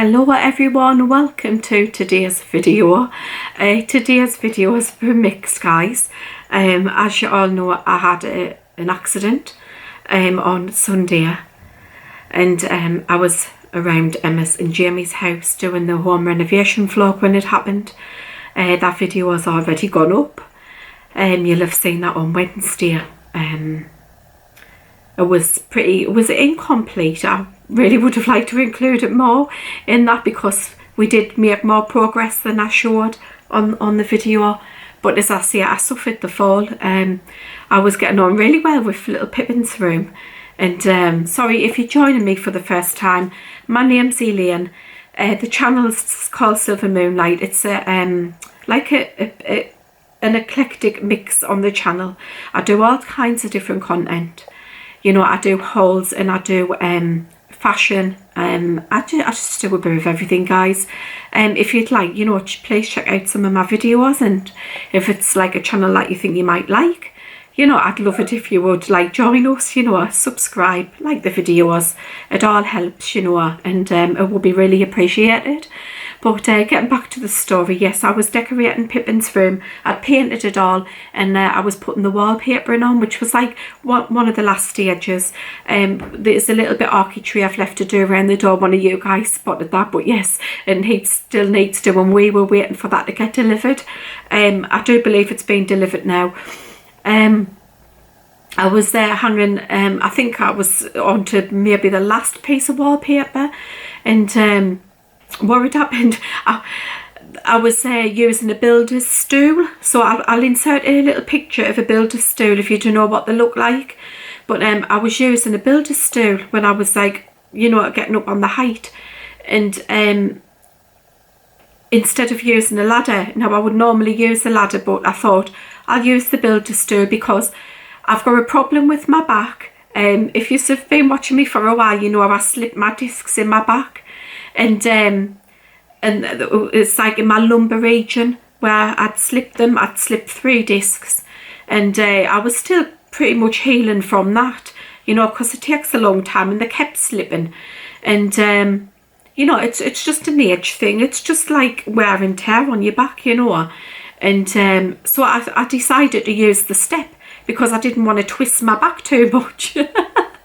Hello everyone, welcome to today's video. Today's video is for mixed, guys. As you all know, I had an accident on Sunday, and I was around Emma's and Jamie's house doing the home renovation vlog when it happened. That video has already gone up. You'll have seen that on Wednesday. It was incomplete. I really would have liked to include it more in that, because we did make more progress than I showed on the video. But as I say, I suffered the fall. I was getting on really well with little Pippin's room. And sorry if you're joining me for the first time. My name's Elaine. The channel's called Silver Moonlight. It's like an eclectic mix on the channel. I do all kinds of different content. You know, I do hauls and I do fashion. I just do a bit of everything, guys. If you'd like, you know, please check out some of my videos, and if it's like a channel that you think you might like, you know, I'd love it if you would like join us, you know, subscribe, like the videos. It all helps, you know, and it will be really appreciated. But getting back to the story, yes, I was decorating Pippin's room. I'd painted it all, and I was putting the wallpapering on, which was like one of the last stages. There's a little bit of architrave I've left to do around the door. One of you guys spotted that, but yes, and it still needs to, and we were waiting for that to get delivered. I do believe it's been delivered now. I was there hanging, I think I was on to maybe the last piece of wallpaper, and what had happened, I was using a builder's stool, so I'll insert a little picture of a builder's stool if you don't know what they look like. But I was using a builder's stool when I was, like, you know, getting up on the height, and instead of using a ladder. Now, I would normally use a ladder, but I thought I'll use the builder's stool because I've got a problem with my back. If you've been watching me for a while, you know I slipped my discs in my back. And it's like in my lumbar region where I'd slipped them. I'd slipped 3 discs, and I was still pretty much healing from that, you know, because it takes a long time, and they kept slipping. And you know, it's just an age thing. It's just like wear and tear on your back, you know. And so I decided to use the step because I didn't want to twist my back too much.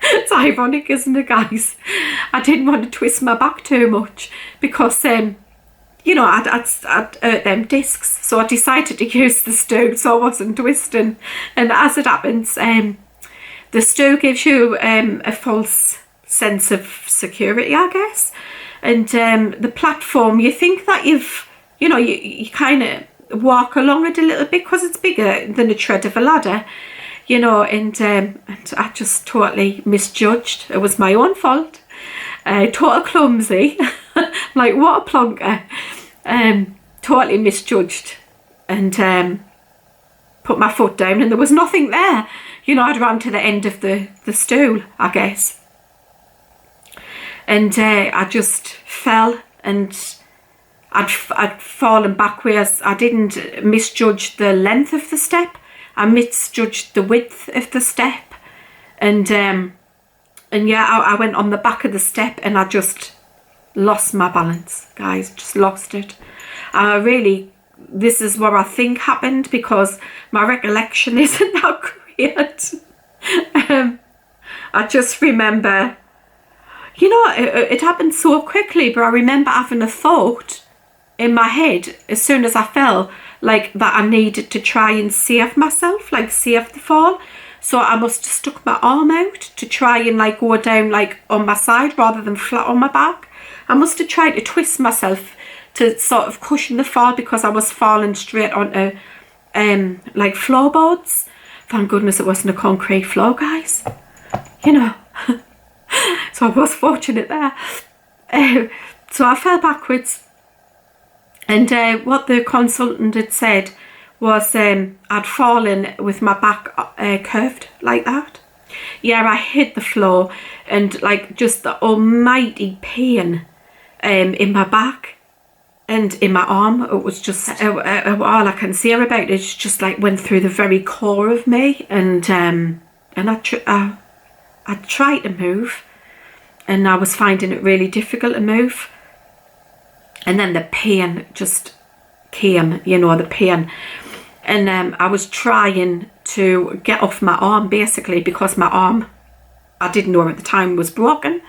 It's ironic, isn't it, guys? I didn't want to twist my back too much because, you know, I'd hurt them discs. So I decided to use the stool so I wasn't twisting. And as it happens, the stool gives you a false sense of security, I guess. And the platform, you think that you know, you kind of walk along it a little bit because it's bigger than a tread of a ladder. You know, and I just totally misjudged. It was my own fault. Total clumsy. Like, what a plonker. Totally misjudged. And put my foot down, and there was nothing there. You know, I'd ran to the end of the stool, I guess. And I just fell, and I'd fallen backwards. I didn't misjudge the length of the step. I misjudged the width of the step, and yeah, I went on the back of the step, and I just lost my balance, guys. Just lost it. This is what I think happened, because my recollection isn't that great. I just remember, you know, it happened so quickly, but I remember having a thought in my head as soon as I fell, like that I needed to try and save myself, like save the fall. So I must have stuck my arm out to try and like go down like on my side rather than flat on my back. I must have tried to twist myself to sort of cushion the fall, because I was falling straight onto like floorboards. Thank goodness it wasn't a concrete floor, guys. You know. So I was fortunate there. So I fell backwards. And what the consultant had said was I'd fallen with my back curved like that. Yeah, I hit the floor, and like just the almighty pain in my back and in my arm. It was just all I can say about it is just like went through the very core of me. And I tried to move, and I was finding it really difficult to move. And then the pain just came, you know, the pain. And I was trying to get off my arm, basically, because my arm, I didn't know at the time, was broken.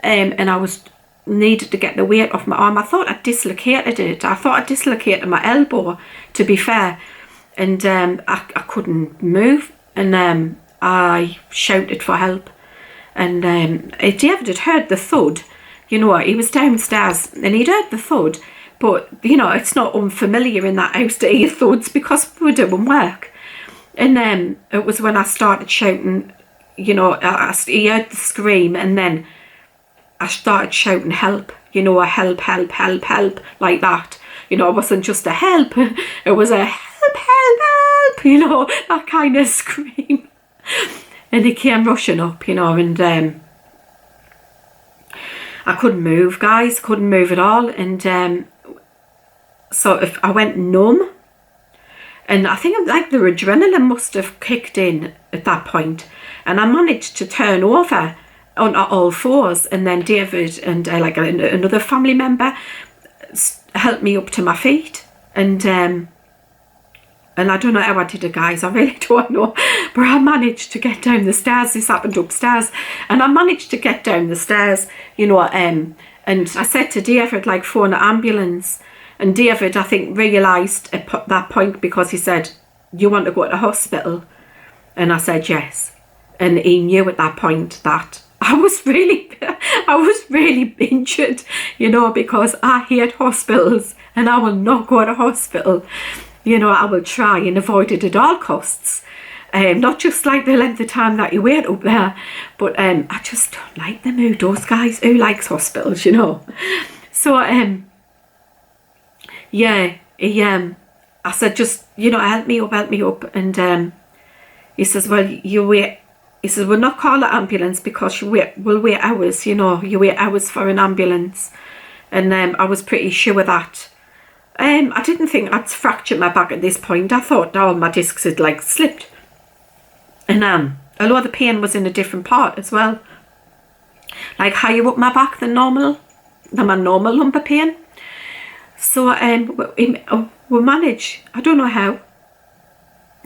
And I needed to get the weight off my arm. I thought I dislocated it. I thought I dislocated my elbow, to be fair. And I couldn't move. And I shouted for help. And David had heard the thud. You know, he was downstairs and he'd heard the thud. But, you know, it's not unfamiliar in that house to hear thuds because we were doing work. And then it was when I started shouting, you know, he heard the scream, and then I started shouting help, you know, a help, help, help, help, like that. You know, it wasn't just a help, it was a help, help, help, you know, that kind of scream. And he came rushing up, you know, and I couldn't move, guys, couldn't move at all. And so if I went numb, and I think like the adrenaline must have kicked in at that point, and I managed to turn over on all fours, and then David and like another family member helped me up to my feet, and I don't know how I did it, guys, I really don't know, but I managed to get down the stairs. This happened upstairs, and I managed to get down the stairs, you know, and I said to David, like, phone an ambulance. And David, I think, realised at that point, because he said, you want to go to the hospital? And I said yes. And he knew at that point that I was really injured, you know, because I hate hospitals and I will not go to hospital. You know, I will try and avoid it at all costs. Not just like the length of time that you wait up there, but I just don't like them. Who does, guys? Who likes hospitals, you know? So, yeah, I said, just, you know, help me up. And he says, well, you wait. He says, we'll not call an ambulance because we'll wait hours, you know, you wait hours for an ambulance. And I was pretty sure of that. I didn't think I'd fractured my back at this point. I thought all my discs had like slipped. And although the pain was in a different part as well, like higher up my back than normal, than my normal lumbar pain. So we managed, I don't know how,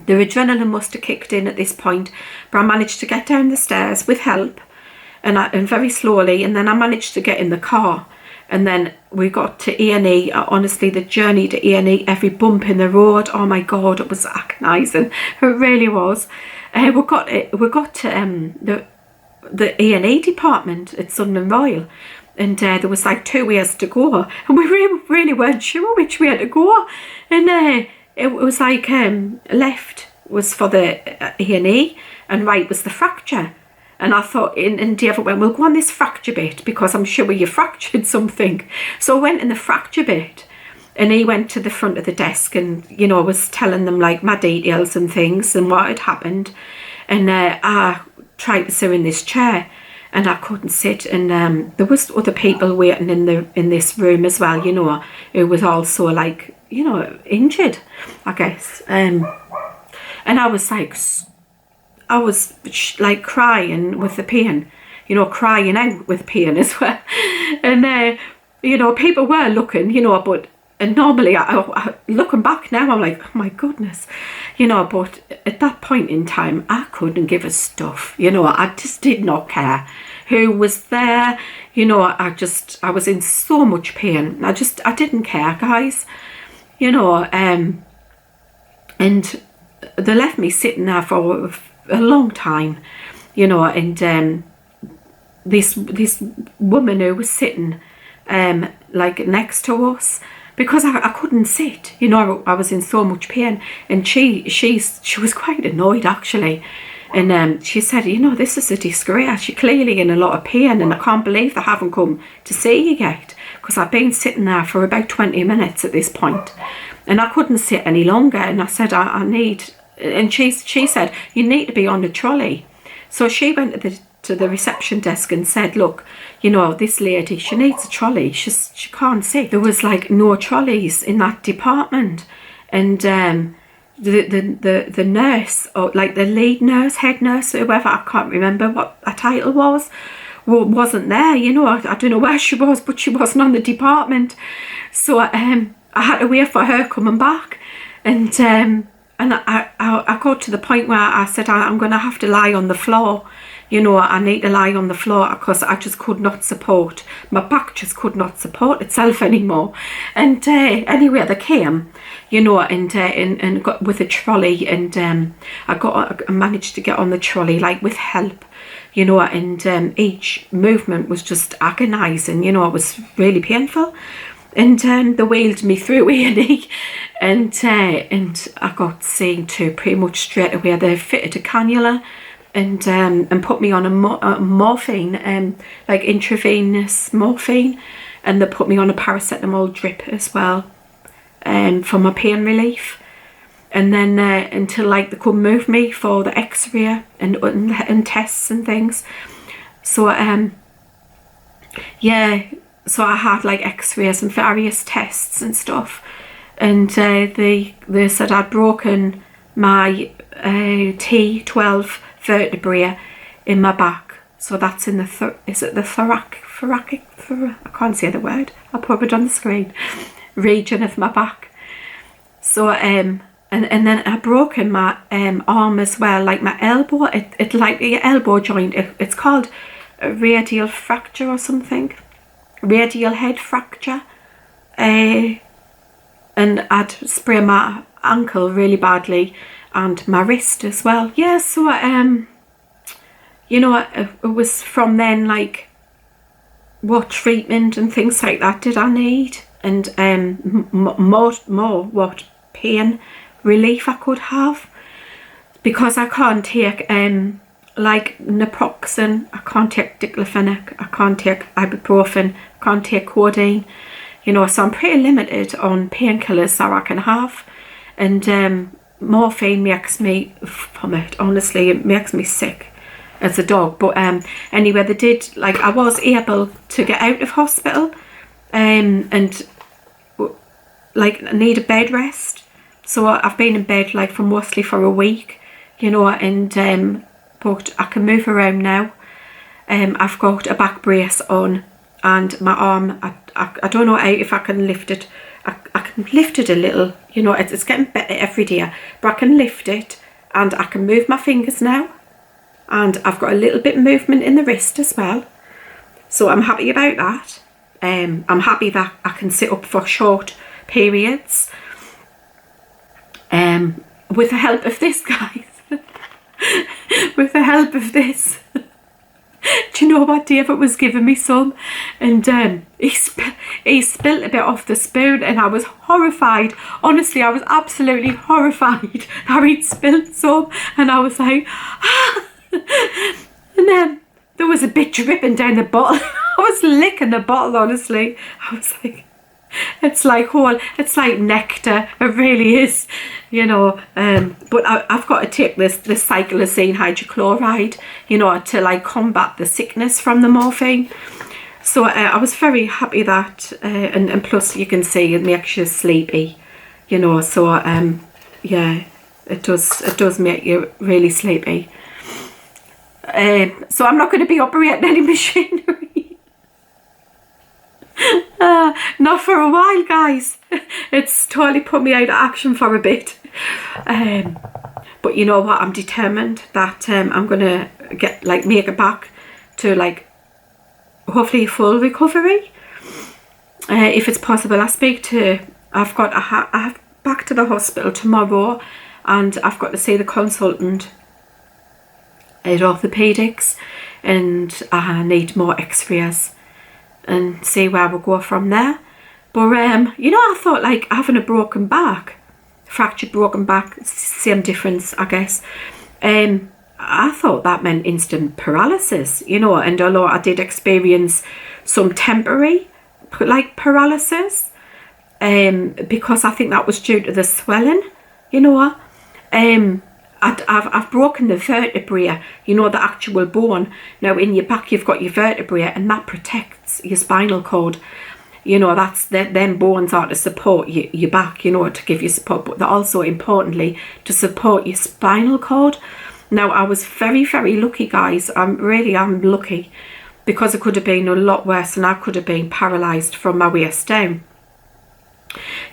the adrenaline must have kicked in at this point, but I managed to get down the stairs with help, and very slowly, and then I managed to get in the car, and then we got to A&E. Honestly, the journey to A&E, every bump in the road, oh my God, it was agonising, it really was. We got to the A&E department at Sunderland Royal, and there was like 2 ways to go, and we really weren't sure which way to go. And it was like left was for the A&E, and right was the fracture. And I thought, and David went, we'll go on this fracture bit because I'm sure you fractured something. So I went in the fracture bit, and he went to the front of the desk and, you know, was telling them like my details and things and what had happened. And I tried to sit in this chair, and I couldn't sit, and there was other people waiting in this room as well, you know, who was also like, you know, injured, I guess. And I was like crying with the pain, you know, crying out with pain as well. And you know, people were looking, you know, but and normally I looking back now, I'm like, oh my goodness, you know, but at that point in time, I couldn't give a stuff, you know, I just did not care who was there, you know. I was in so much pain. I didn't care, guys, you know. And they left me sitting there for a long time, you know. And this woman who was sitting like next to us, because I couldn't sit, you know, I was in so much pain, and she was quite annoyed actually. And she said, you know, this is a disgrace, you're clearly in a lot of pain, and I can't believe they haven't come to see you yet, because I've been sitting there for about 20 minutes at this point, and I couldn't sit any longer. And I said, I need, and she said, you need to be on the trolley. So she went to the reception desk and said, look, you know, this lady, she needs a trolley, she can't sit. There was like no trolleys in that department. And the nurse, or like the lead nurse, head nurse, or whoever, I can't remember what her title was wasn't there, you know. I don't know where she was, but she wasn't on the department. So I had to wait for her coming back, and I got to the point where I said, I'm going to have to lie on the floor. You know, I need to lie on the floor because I just could not support, my back just could not support itself anymore. And anyway, they came, you know, and got with a trolley, and I managed to get on the trolley, like, with help, you know, and each movement was just agonising, you know, it was really painful. And they wheeled me through A&E, and I got seen to pretty much straight away. They fitted a cannula and put me on a morphine, like intravenous morphine, and they put me on a paracetamol drip as well, for my pain relief. And then until, like, they could move me for the X-ray and tests and things. So yeah. So I had, like, X-rays and various tests and stuff, and they said I'd broken my T12 vertebrae in my back. So that's in the is it the thoracic? I can't say the word. I'll put it on the screen. Region of my back. So and then I broken my arm as well, like my elbow. It like the elbow joint. It's called a radial fracture or something. Radial head fracture, and I'd sprained my ankle really badly and my wrist as well. Yeah, so you know, it was from then, like, what treatment and things like that did I need, and more what pain relief I could have, because I can't take like naproxen, I can't take diclofenac, I can't take ibuprofen, I can't take codeine, you know, so I'm pretty limited on painkillers that I can have. And morphine makes me vomit, honestly, it makes me sick as a dog. But anyway, they did, like, I was able to get out of hospital, and like, I need a bed rest. So I've been in bed, like, for mostly for a week, you know, and but I can move around now. I've got a back brace on, and my arm, I don't know if I can lift it. I can lift it a little, you know, it's getting better every day, but I can lift it, and I can move my fingers now, and I've got a little bit of movement in the wrist as well. So I'm happy about that. I'm happy that I can sit up for short periods, with the help of this, guys. With the help of this. Do you know what? David was giving me some, and he spilled a bit off the spoon, and I was horrified. Honestly, I was absolutely horrified that he'd spilled some, and I was like, ah. And then there was a bit dripping down the bottle. I was licking the bottle, honestly. I was like, it's like nectar, it really is, you know. But I've got to take this cyclosine hydrochloride, you know, to, like, combat the sickness from the morphine. So I was very happy that, and plus you can see it makes you sleepy, you know. So yeah, it does make you really sleepy. So I'm not going to be operating any machinery. Not for a while, guys. It's totally put me out of action for a bit. But you know what? I'm determined that I'm gonna make it back to, like, hopefully full recovery. If it's possible, I've back to the hospital tomorrow, and I've got to see the consultant at orthopedics, and I need more X-rays and see where we'll go from there. But you know, I thought, like, having a fractured broken back, same difference, I guess. I thought that meant instant paralysis, you know, and although I did experience some temporary, like, paralysis, because I think that was due to the swelling, you know. I've broken the vertebrae, you know, the actual bone. Now, in your back you've got your vertebrae, and that protects your spinal cord. You know, them bones are to support your back, you know, to give you support, but they're also, importantly, to support your spinal cord. Now, I was very, very lucky, guys. I'm lucky because it could have been a lot worse and I could have been paralysed from my waist down.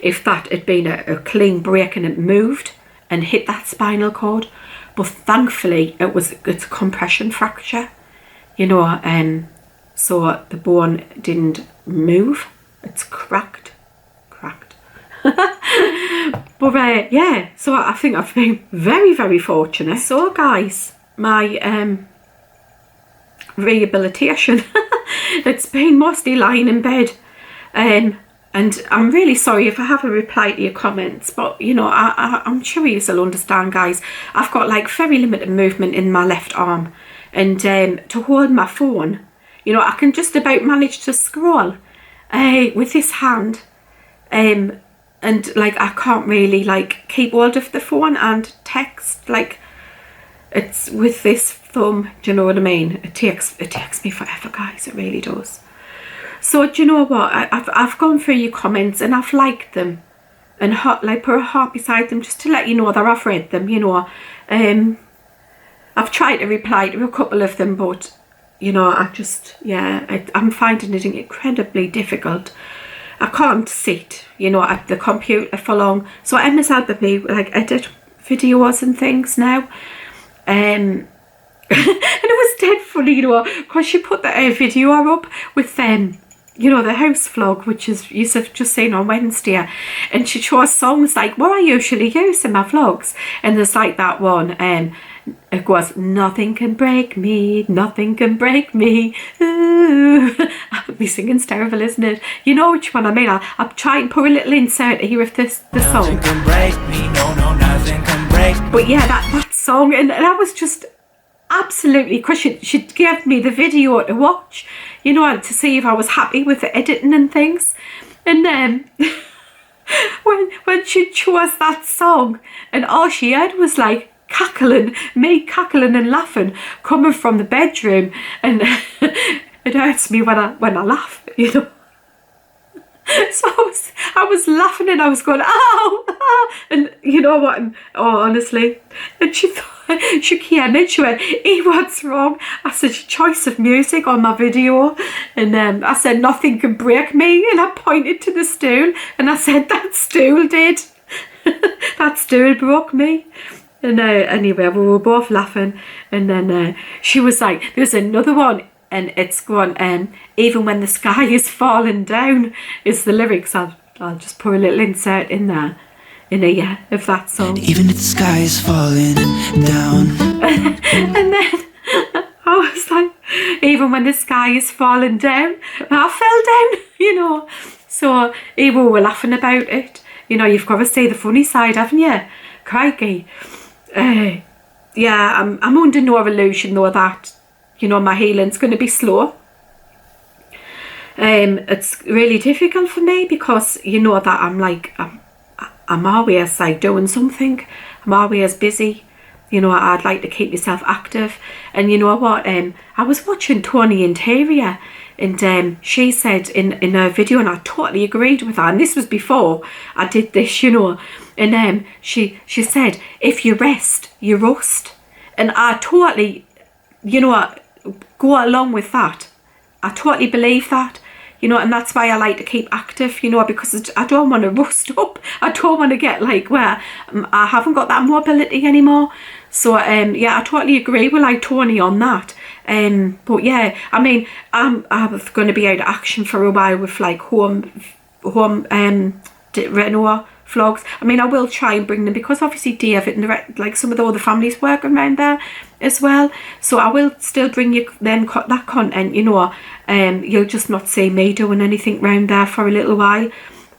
If that had been a clean break and it moved and hit that spinal cord. But thankfully it's a compression fracture, you know, so the bone didn't move. It's cracked. But yeah, so I think I've been very, very fortunate. So guys, my rehabilitation, it's been mostly lying in bed, and I'm really sorry if I haven't replied to your comments, but you know, I'm sure you'll understand, guys. I've got like very limited movement in my left arm, and to hold my phone, you know, I can just about manage to scroll with this hand, and like I can't really like keep hold of the phone and text, like it's with this thumb, do you know what I mean? It takes me forever, guys, it really does. So do you know what, I've gone through your comments and I've liked them and like put a heart beside them just to let you know that I've read them, you know. I've tried to reply to a couple of them, but you know, I'm finding it incredibly difficult. I can't sit, you know, at the computer for long. So Emma's helping me like edit videos and things now. And it was dead funny, you know, because she put the video up with you know, the house vlog, which is you've just seen on Wednesday, and she chose songs like what I usually use in my vlogs, and there's like that one, it goes, nothing can break me, nothing can break me. Ooh. My singing's terrible, isn't it? You know which one I mean. I'll try and put a little insert here of the song. Nothing can break me, no, nothing can break me. But yeah, that song, and I was just absolutely, because she gave me the video to watch, you know, to see if I was happy with the editing and things. And then when she chose that song, and all she had was like me cackling and laughing coming from the bedroom, and it hurts me when I laugh, you know. So I was laughing and I was going, ow, and you know what, honestly, and she came and she went, hey, what's wrong? I said, choice of music on my video, and I said, nothing can break me, and I pointed to the stool and I said, that stool did. That stool broke me. And anyway, we were both laughing, and then she was like, there's another one, and it's going, even when the sky is falling down is the lyrics. I'll just put a little insert in there, of that song. Even if the sky is falling down. And then I was like, even when the sky is falling down, I fell down, you know. So we were laughing about it. You know, you've got to say the funny side, haven't you? Crikey. Yeah, I'm under no illusion though that, you know, my healing's going to be slow. It's really difficult for me because you know that I'm always like doing something. I'm always busy. You know, I'd like to keep myself active. And you know what? I was watching Toni Interior, and she said in her video, and I totally agreed with her. And this was before I did this, you know. And she said, if you rest, you rust. And I totally, you know, go along with that. I totally believe that. You know, and that's why I like to keep active, you know, because I don't want to rust up. I don't want to get like where I haven't got that mobility anymore. So, yeah, I totally agree with like Toni on that. But yeah, I mean, I'm going to be out of action for a while with like home Renault vlogs. I mean, I will try and bring them because obviously David and like some of the other families work around there as well. So I will still bring you that content, you know. You'll just not see me doing anything round there for a little while.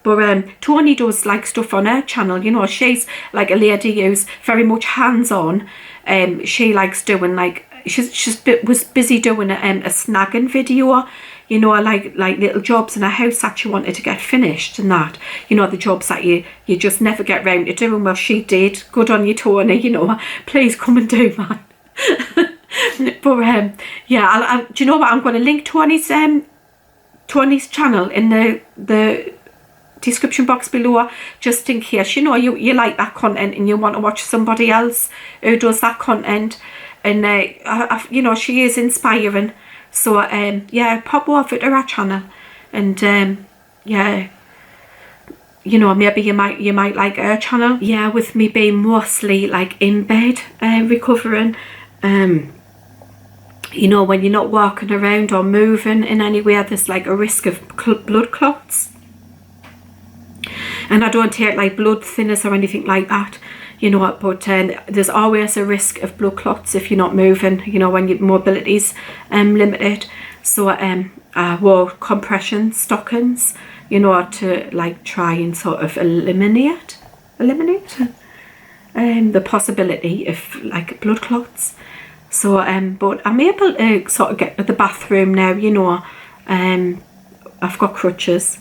But Toni does like stuff on her channel, you know. She's like a lady who's very much hands-on. She likes doing like, was busy doing a snagging video, you know, like little jobs in a house that she wanted to get finished and that, you know, the jobs that you just never get round to doing. Well, she did. Good on you, Toni, you know, please come and do mine. But yeah, do you know what, I'm going to link Toni's channel in the description box below, just in case, you know, you like that content and you want to watch somebody else who does that content. And you know, she is inspiring, So yeah, pop over to our channel, and yeah, you know, maybe you might like our channel. Yeah, with me being mostly like in bed recovering, you know, when you're not walking around or moving in anywhere, there's like a risk of blood clots. And I don't take like blood thinners or anything like that, you know, but there's always a risk of blood clots if you're not moving, you know, when your mobility's limited. So I wore compression stockings, you know, to like try and sort of eliminate the possibility of like blood clots. So but I'm able to sort of get to the bathroom now, you know. I've got crutches.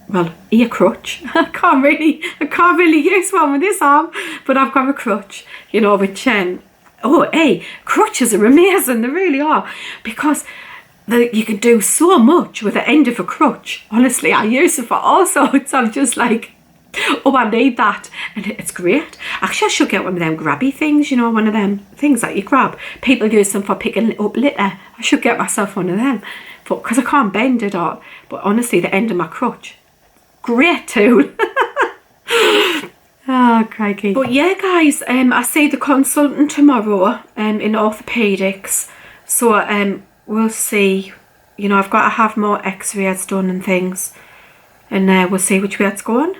Well, a crutch. I can't really use one with this arm, but I've got a crutch, you know, which oh hey, crutches are amazing, they really are, because you can do so much with the end of a crutch. Honestly, I use it for all sorts. I'm just like, oh, I need that, and it's great. Actually, I should get one of them grabby things, you know, one of them things that you grab. People use them for picking up litter. I should get myself one of them, but because I can't bend it all. But honestly, the end of my crutch, great tool. Oh, crikey. But yeah, guys, I see the consultant tomorrow in orthopedics, so we'll see. You know, I've got to have more x-rays done and things, and we'll see which way it's going.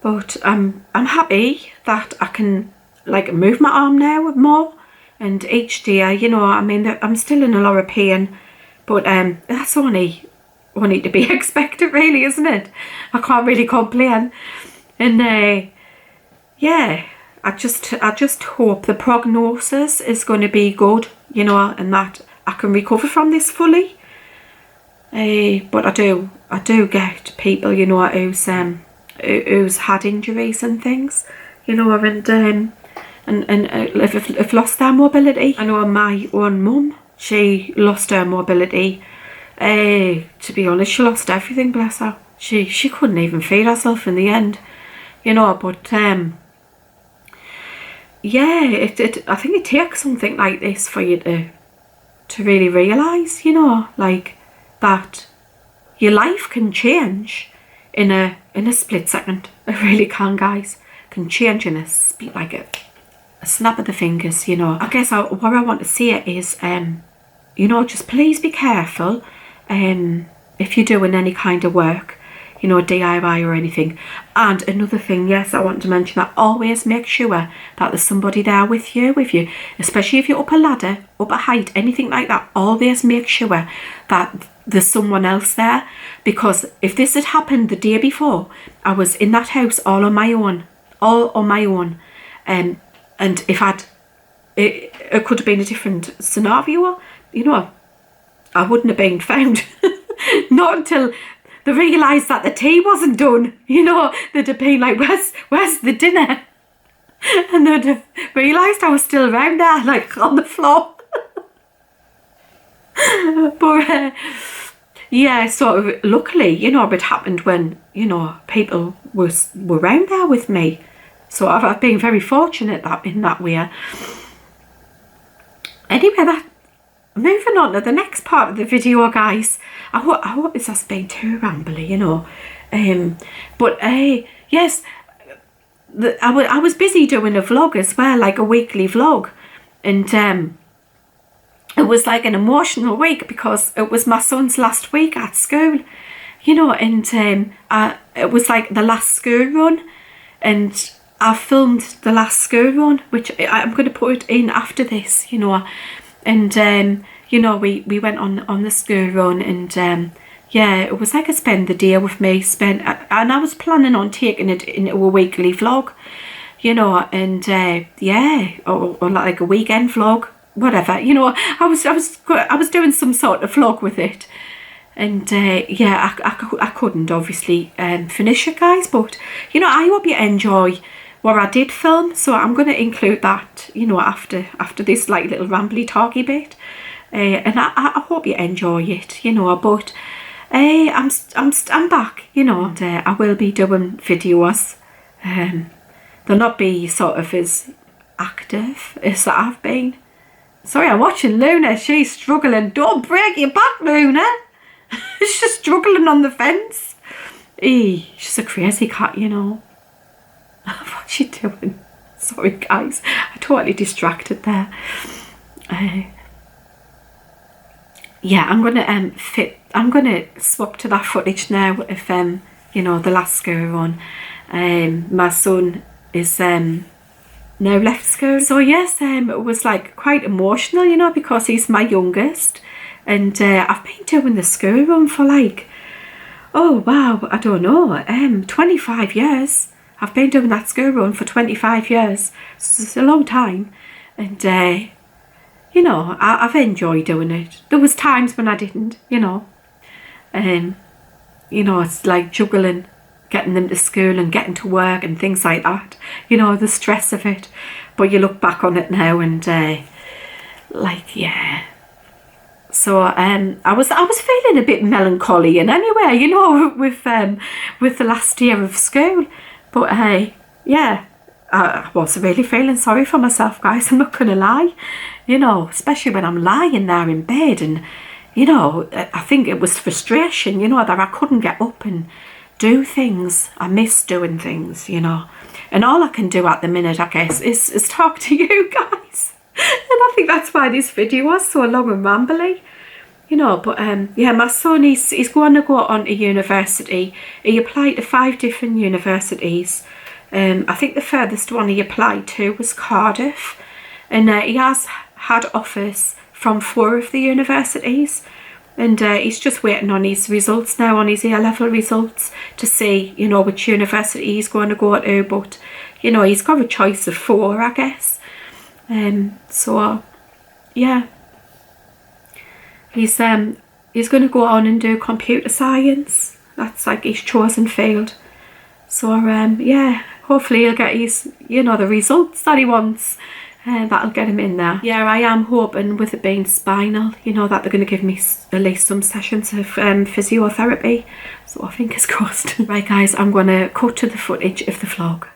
But I'm happy that I can like move my arm now more, and each day, you know, I mean, I'm still in a lot of pain, but that's only to be expected, really, isn't it? I can't really complain. And yeah, I just hope the prognosis is going to be good, you know, and that I can recover from this fully. But I do get people, you know, who's had injuries and things, you know, and have lost their mobility. I know my own mum, she lost her mobility. To be honest, she lost everything, bless her. She couldn't even feed herself in the end, you know. But yeah, I think it takes something like this for you to really realise, you know, like that your life can change in a split second. It really can, guys. Can change in a snap of the fingers, you know. I guess what I want to say is, you know, just please be careful if you're doing any kind of work, you know, DIY or anything. And another thing, yes, I want to mention that always make sure that there's somebody there with you, especially if you're up a ladder, up a height, anything like that. Always make sure that there's someone else there, because if this had happened the day before, I was in that house all on my own, and if it could have been a different scenario, you know. I wouldn't have been found. Not until they realised that the tea wasn't done, you know. They'd have been like, where's the dinner? And they'd have realised I was still around there, like on the floor. But yeah, so luckily, you know, it happened when, you know, people were around there with me. So I've been very fortunate in that way. Anyway, moving on to the next part of the video, guys. I hope this has been too rambly, you know. But yes, I was busy doing a vlog as well, like a weekly vlog, and it was like an emotional week because it was my son's last week at school, you know, and it was like the last school run, and I filmed the last school run, which I'm going to put in after this, you know. And you know, we went on the school run, and yeah, it was like I spent the day with me, and I was planning on taking it into a weekly vlog, you know, and yeah, or like a weekend vlog, whatever, you know. I was doing some sort of vlog with it, and yeah, I couldn't obviously finish it, guys, but you know, I hope you enjoy what I did film, so I'm going to include that, you know, after this like little rambly talky bit, and I hope you enjoy it, you know. But I'm back, you know, and I will be doing videos. They'll not be sort of as active as I've been, Sorry, I'm watching Luna. She's struggling. Don't break your back, Luna. She's struggling on the fence. She's a crazy cat, you know. What's she doing? Sorry, guys. I totally distracted there. Yeah, I'm gonna swap to that footage now if you know, the last school run. My son is now left school, so yes, it was like quite emotional, you know, because he's my youngest, and I've been doing the school run for like, oh wow, I don't know, 25 years. I've been doing that school run for 25 years, so it's a long time, and you know, I've enjoyed doing it. There was times when I didn't, you know. You know, it's like juggling, getting them to school and getting to work and things like that. You know, the stress of it. But you look back on it now and like, yeah. So I was feeling a bit melancholy and anyway, you know, with the last year of school. But yeah, I was really feeling sorry for myself, guys. I'm not gonna lie. You know, especially when I'm lying there in bed and, you know, I think it was frustration, you know, that I couldn't get up and do things. I miss doing things, you know. And all I can do at the minute, I guess, is talk to you guys. And I think that's why this video was so long and rambly, you know. But yeah, my son, he's going to go on to university. He applied to 5 different universities. I think the furthest one he applied to was Cardiff. And he has had offers from 4 of the universities, and he's just waiting on his results now, on his A-level results, to see, you know, which university he's going to go to. But, you know, he's got a choice of 4, I guess. So yeah, he's going to go on and do computer science. That's like his chosen field. So yeah, hopefully he'll get his, you know, the results that he wants. That'll get him in there. Yeah, I am hoping, with it being spinal, you know, that they're going to give me at least some sessions of physiotherapy. So fingers crossed. Right guys, I'm going to cut to the footage of the vlog.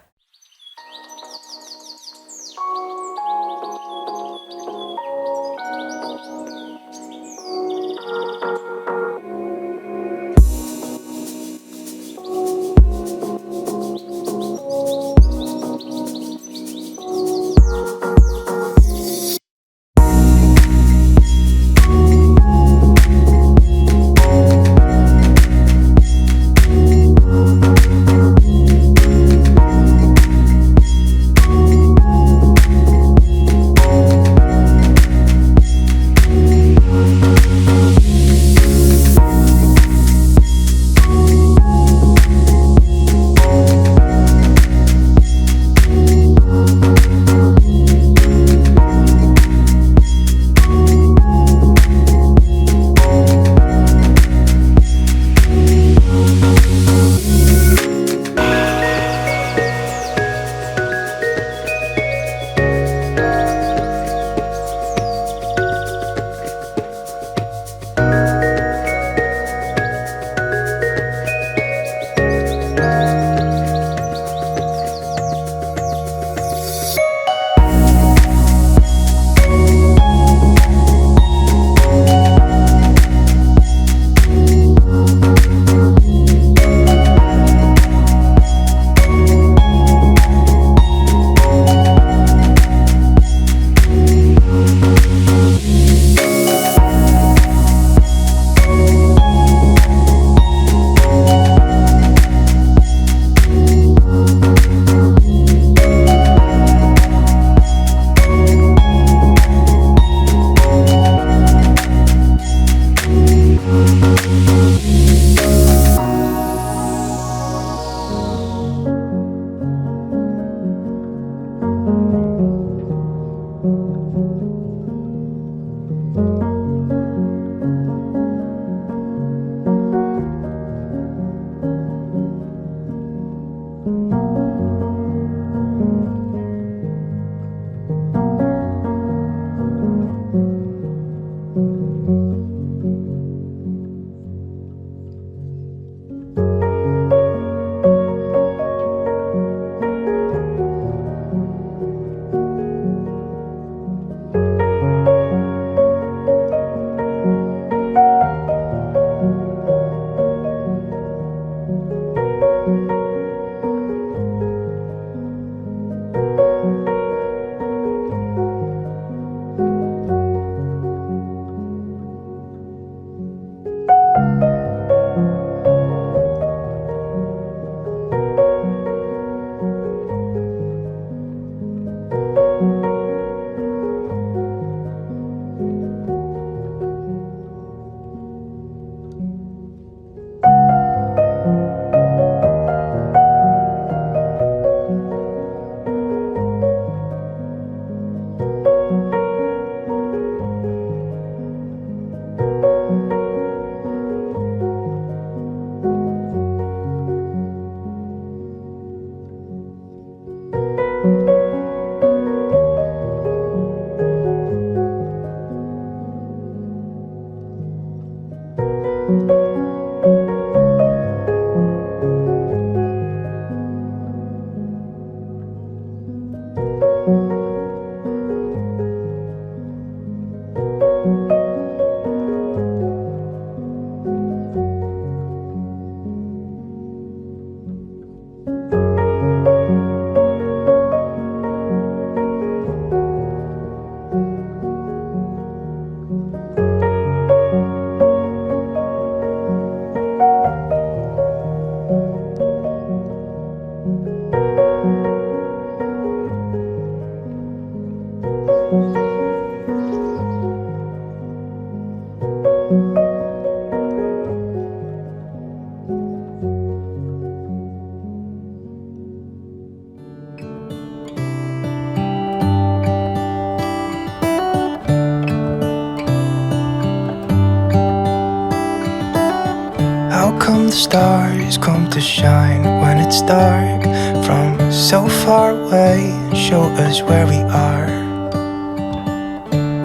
How come the stars come to shine when it's dark? From so far away, show us where we are.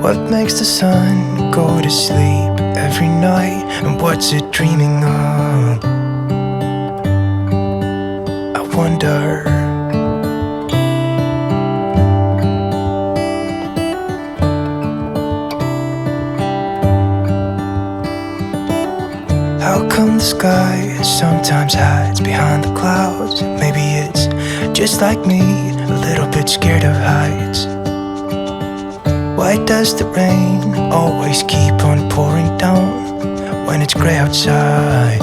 What makes the sun go to sleep every night? And what's it dreaming of? I wonder. How come the sky sometimes hides behind the clouds? Maybe it's just like me, a little bit scared of heights. Why does the rain always keep on pouring down when it's grey outside?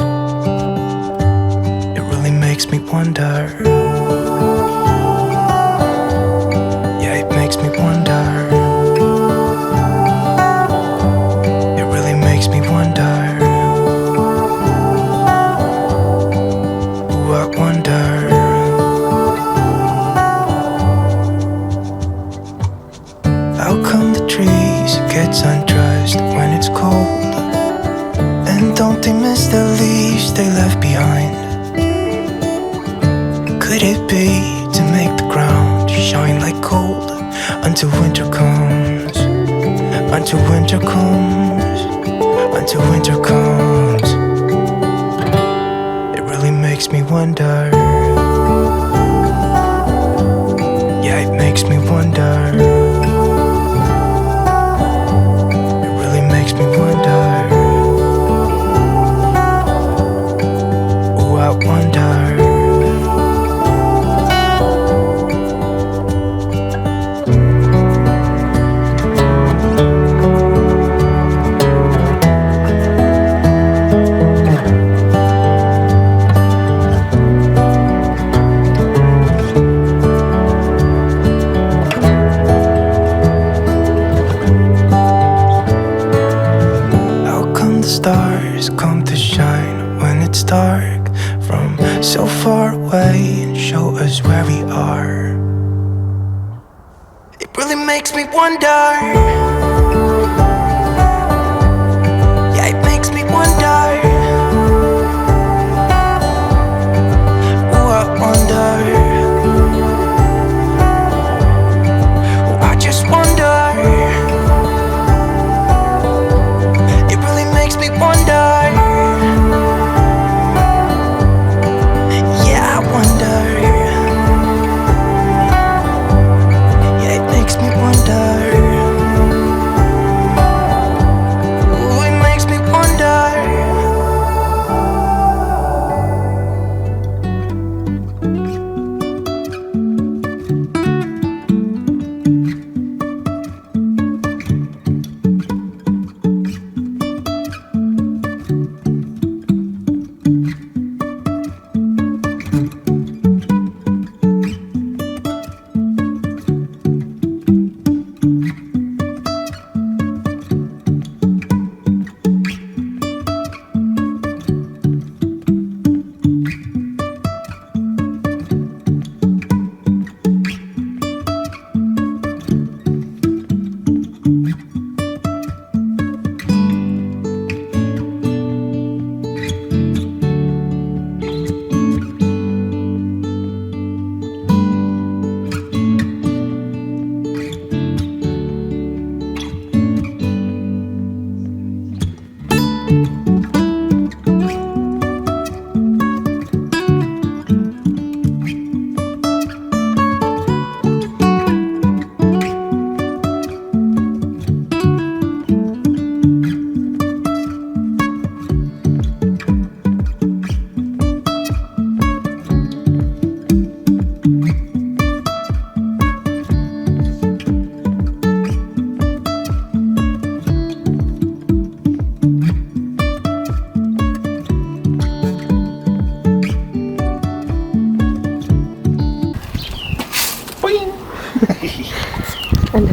It really makes me wonder. Yeah, it makes me wonder. It really makes me wonder. I wonder. How come the trees get undressed when it's cold? And don't they miss the leaves they left behind? Could it be to make the ground shine like gold until winter comes? Until winter comes. Until winter comes. Makes me wonder. Yeah, it makes me wonder. It really makes me wonder. Oh, I wonder. Stars come to shine when it's dark from so far away and show us where we are. It really makes me wonder. Yeah, it makes me wonder. Oh, I wonder. Oh, I just wonder. Makes me wonder. Yeah, I wonder. Yeah, it makes me wonder.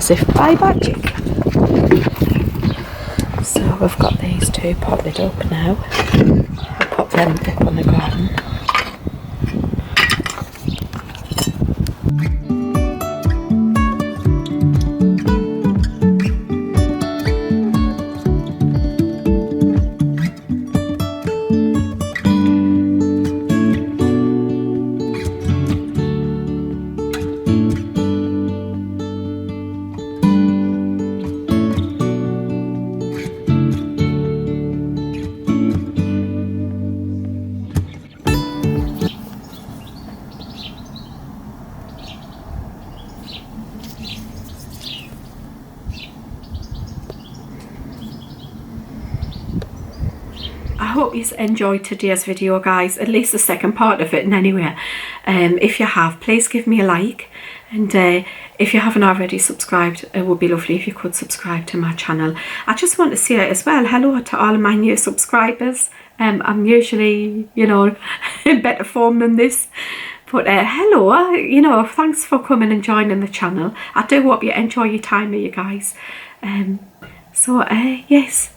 as if by magic. So we've got these two potted up now. I'll pop them up on the garden. I hope you enjoyed today's video, guys, at least the second part of it. And anyway, if you have, please give me a like, and if you haven't already subscribed, it would be lovely if you could subscribe to my channel. I just want to say as well, hello to all of my new subscribers. I'm usually, you know, in better form than this, but hello, you know, thanks for coming and joining the channel. I do hope you enjoy your time with you guys. Yes,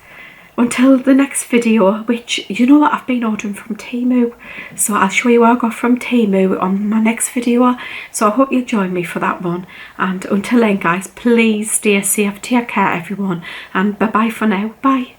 until the next video, which, you know what, I've been ordering from Temu, so I'll show you what I got from Temu on my next video. So I hope you'll join me for that one, and until then, guys, please stay safe, take care everyone, and bye bye for now. Bye.